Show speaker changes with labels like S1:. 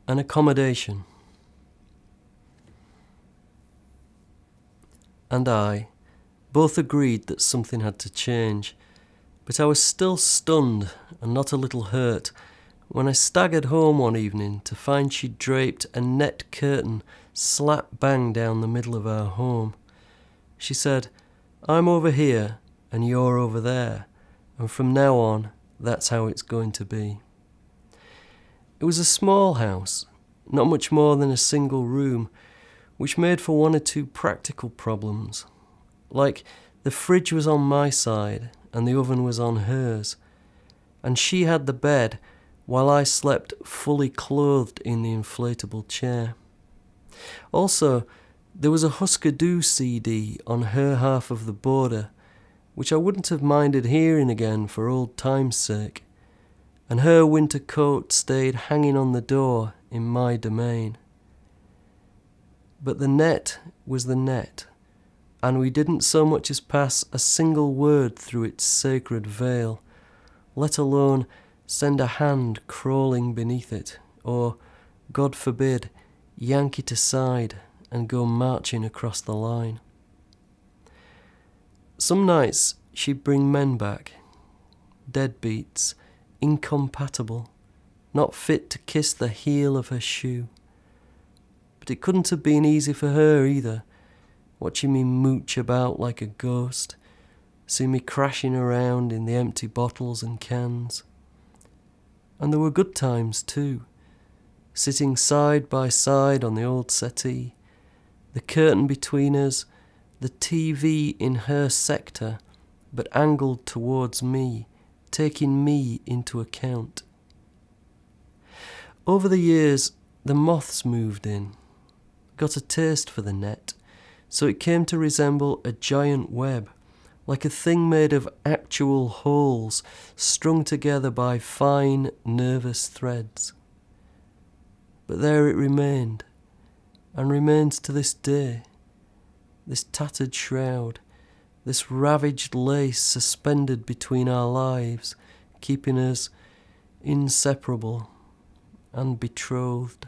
S1: An Accommodation. And I both agreed that something had to change, but I was still stunned and not a little hurt when I staggered home one evening to find she'd draped a net curtain slap bang down the middle of our home. She said, "I'm over here and you're over there, and from now on, that's how it's going to be." It was a small house, not much more than a single room, which made for one or two practical problems. Like, the fridge was on my side and the oven was on hers, and she had the bed while I slept fully clothed in the inflatable chair. Also, there was a Husker Du CD on her half of the border, which I wouldn't have minded hearing again for old time's sake, and her winter coat stayed hanging on the door in my domain. But the net was the net, and we didn't so much as pass a single word through its sacred veil, let alone send a hand crawling beneath it, or, God forbid, yank it aside and go marching across the line. Some nights she'd bring men back, deadbeats, incompatible, not fit to kiss the heel of her shoe. But it couldn't have been easy for her either, watching me mooch about like a ghost, see me crashing around in the empty bottles and cans. And there were good times too, sitting side by side on the old settee, the curtain between us, the TV in her sector, but angled towards me, taking me into account. Over the years, the moths moved in, got a taste for the net, so it came to resemble a giant web, like a thing made of actual holes strung together by fine, nervous threads. But there it remained, and remains to this day, this tattered shroud, this ravaged lace suspended between our lives, keeping us inseparable and betrothed.